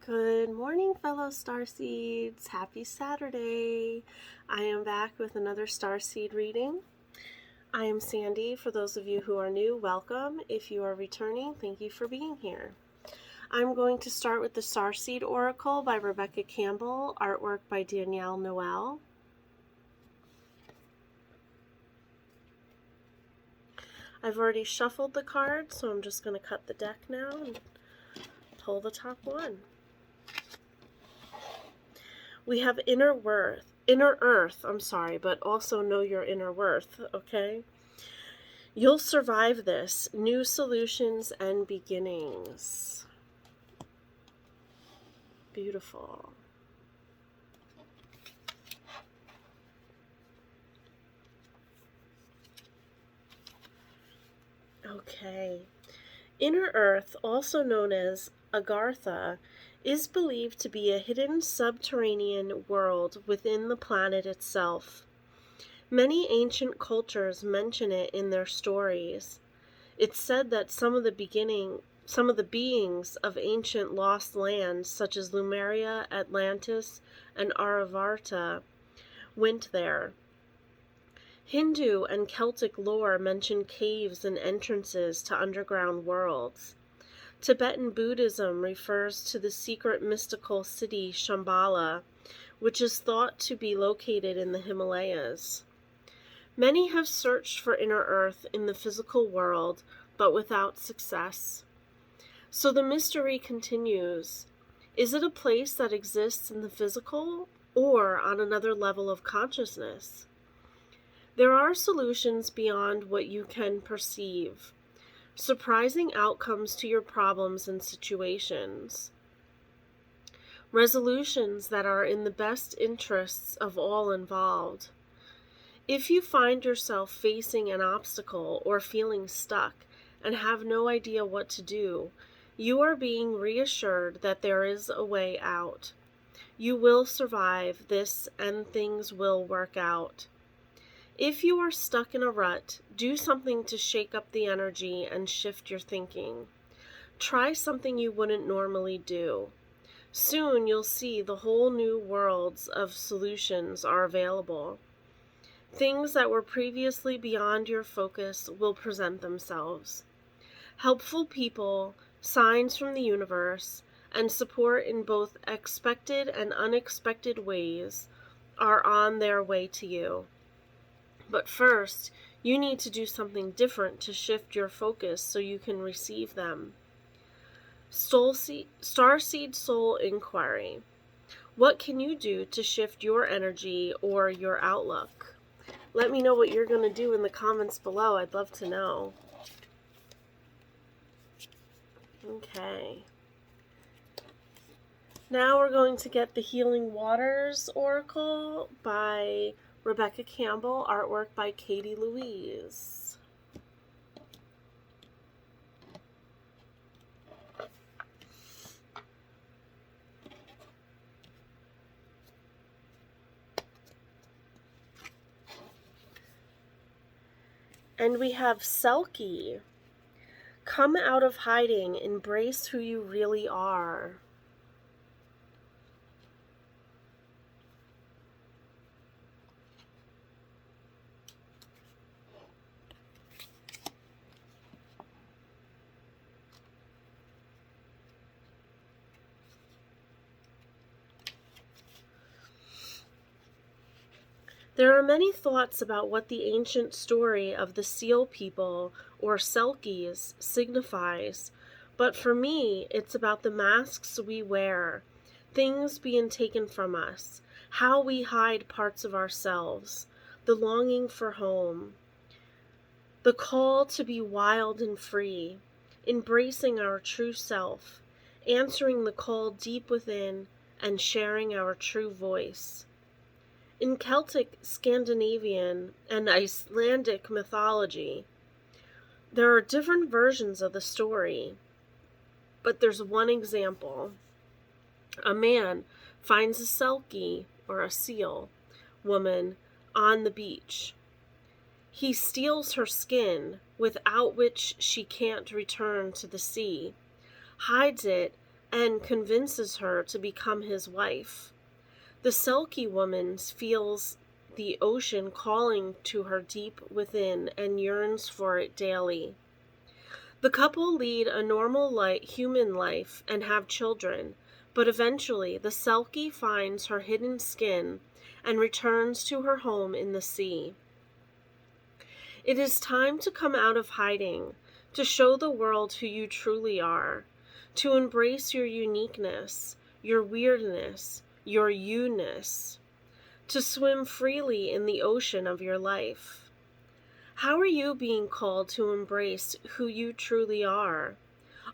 Good morning, fellow Starseeds. Happy Saturday. I am back with another Starseed reading. I am Sandy. For those of you who are new, welcome. If you are returning, thank you for being here. I'm going to start with the Starseed Oracle by Rebecca Campbell, artwork by Danielle Noel. I've already shuffled the cards, so I'm just going to cut the deck now and pull the top one. We have inner earth, but also know your inner worth, okay? You'll survive this. New solutions and beginnings. Beautiful. Okay. Inner earth, also known as Agartha, is believed to be a hidden subterranean world within the planet itself. Many ancient cultures mention it in their stories. It's said that some of the beings of ancient lost lands, such as Lemuria, Atlantis, and Aravarta, went there. Hindu and Celtic lore mention caves and entrances to underground worlds. Tibetan Buddhism refers to the secret mystical city Shambhala, which is thought to be located in the Himalayas. Many have searched for inner earth in the physical world, but without success. So the mystery continues. Is it a place that exists in the physical or on another level of consciousness? There are solutions beyond what you can perceive. Surprising outcomes to your problems and situations. Resolutions that are in the best interests of all involved. If you find yourself facing an obstacle or feeling stuck and have no idea what to do, you are being reassured that there is a way out. You will survive this and things will work out. If you are stuck in a rut, do something to shake up the energy and shift your thinking. Try something you wouldn't normally do. Soon you'll see the whole new worlds of solutions are available. Things that were previously beyond your focus will present themselves. Helpful people, signs from the universe, and support in both expected and unexpected ways are on their way to you. But first, you need to do something different to shift your focus so you can receive them. Starseed Soul Inquiry. What can you do to shift your energy or your outlook? Let me know what you're going to do in the comments below. I'd love to know. Okay. Now we're going to get the Healing Waters Oracle by Rebecca Campbell, artwork by Katie Louise. And we have Selkie. Come out of hiding, embrace who you really are. There are many thoughts about what the ancient story of the seal people, or Selkies, signifies, but for me, it's about the masks we wear, things being taken from us, how we hide parts of ourselves, the longing for home, the call to be wild and free, embracing our true self, answering the call deep within, and sharing our true voice. In Celtic, Scandinavian, and Icelandic mythology, there are different versions of the story, but there's one example. A man finds a selkie, or a seal, woman on the beach. He steals her skin, without which she can't return to the sea, hides it, and convinces her to become his wife. The Selkie woman feels the ocean calling to her deep within and yearns for it daily. The couple lead a normal human life and have children, but eventually the Selkie finds her hidden skin and returns to her home in the sea. It is time to come out of hiding, to show the world who you truly are, to embrace your uniqueness, your weirdness, your you-ness, to swim freely in the ocean of your life. How are you being called to embrace who you truly are?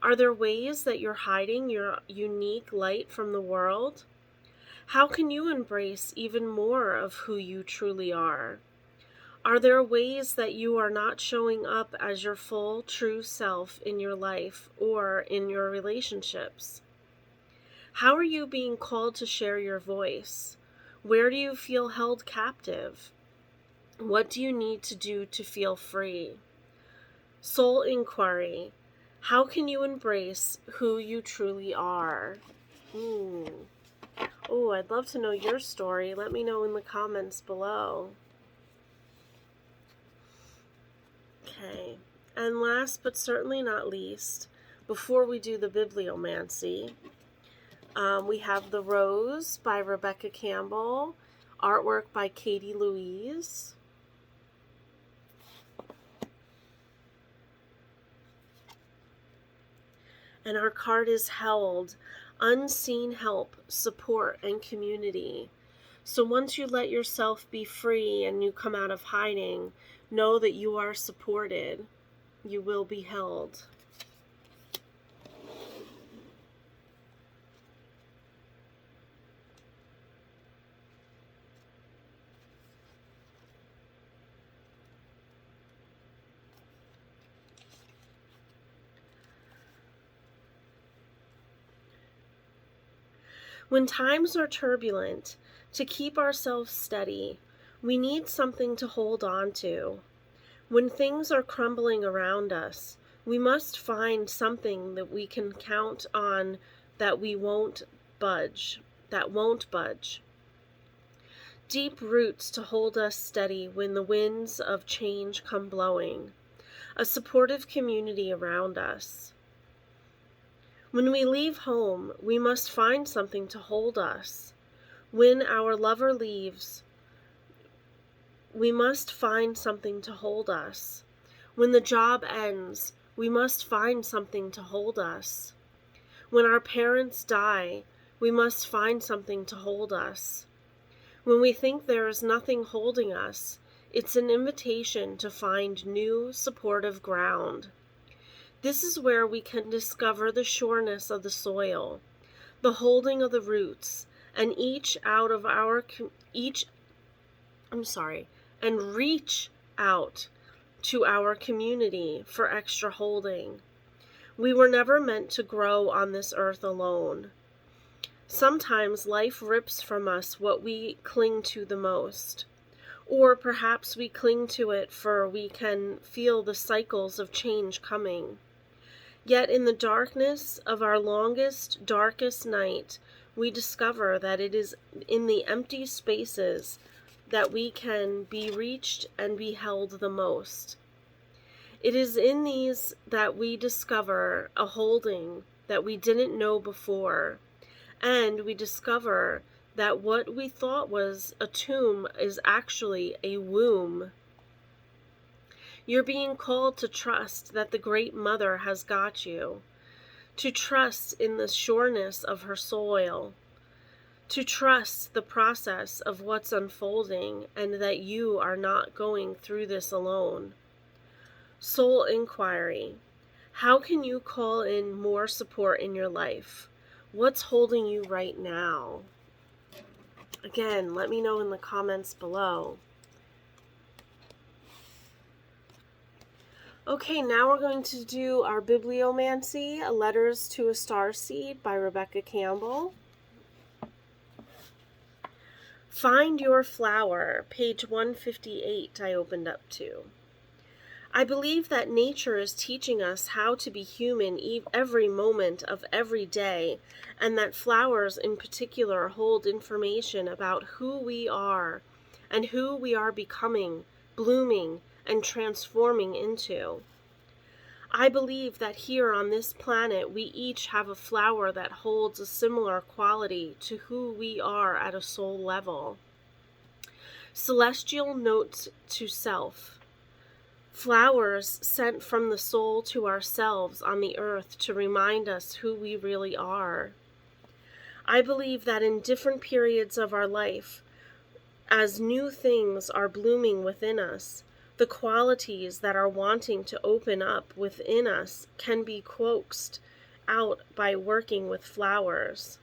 Are there ways that you're hiding your unique light from the world? How can you embrace even more of who you truly are? Are there ways that you are not showing up as your full, true self in your life or in your relationships? How are you being called to share your voice? Where do you feel held captive? What do you need to do to feel free? Soul inquiry. How can you embrace who you truly are? Oh, I'd love to know your story. Let me know in the comments below. Okay, and last but certainly not least, before we do the bibliomancy, we have The Rose by Rebecca Campbell, artwork by Katie Louise. And our card is held, unseen help, support, and community. So once you let yourself be free and you come out of hiding, know that you are supported. You will be held. When times are turbulent, to keep ourselves steady, we need something to hold on to. When things are crumbling around us, we must find something that we can count on that won't budge. Deep roots to hold us steady when the winds of change come blowing. A supportive community around us. When we leave home, we must find something to hold us. When our lover leaves, we must find something to hold us. When the job ends, we must find something to hold us. When our parents die, we must find something to hold us. When we think there is nothing holding us, it's an invitation to find new, supportive ground. This is where we can discover the sureness of the soil, the holding of the roots, and reach out to our community for extra holding. We were never meant to grow on this earth alone. Sometimes life rips from us what we cling to the most. Or perhaps we cling to it for we can feel the cycles of change coming. Yet in the darkness of our longest, darkest night, we discover that it is in the empty spaces that we can be reached and be held the most. It is in these that we discover a holding that we didn't know before, and we discover that what we thought was a tomb is actually a womb. You're being called to trust that the Great Mother has got you, to trust in the sureness of her soil, to trust the process of what's unfolding and that you are not going through this alone. Soul inquiry. How can you call in more support in your life? What's holding you right now? Again, let me know in the comments below. Okay, now we're going to do our bibliomancy, Letters to a Starseed by Rebecca Campbell. Find your flower, page 158 I opened up to. I believe that nature is teaching us how to be human every moment of every day, and that flowers in particular hold information about who we are and who we are becoming, blooming, and transforming into. I believe that here on this planet we each have a flower that holds a similar quality to who we are at a soul level. Celestial notes to self. Flowers sent from the soul to ourselves on the earth to remind us who we really are. I believe that in different periods of our life, as new things are blooming within us, the qualities that are wanting to open up within us can be coaxed out by working with flowers.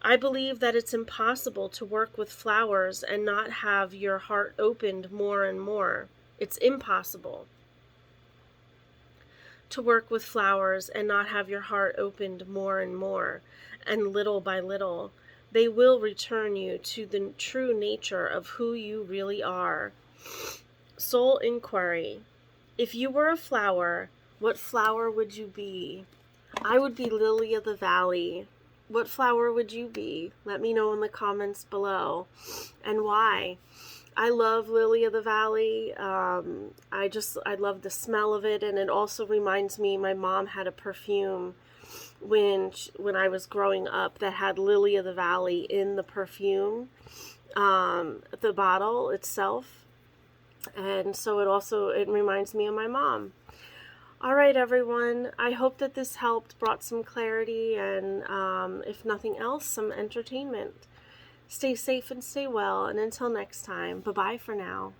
I believe that it's impossible to work with flowers and not have your heart opened more and more. It's impossible to work with flowers and not have your heart opened more and more, and little by little, they will return you to the true nature of who you really are. Soul inquiry. If you were a flower, what flower would you be? I would be Lily of the Valley. What flower would you be? Let me know in the comments below. And why? I love Lily of the Valley. I love the smell of it, and it also reminds me my mom had a perfume when I was growing up that had Lily of the Valley in the perfume, the bottle itself, and so it reminds me of my mom. All right, everyone. I hope that this helped, brought some clarity, and if nothing else, some entertainment. Stay safe and stay well, and until next time, bye-bye for now.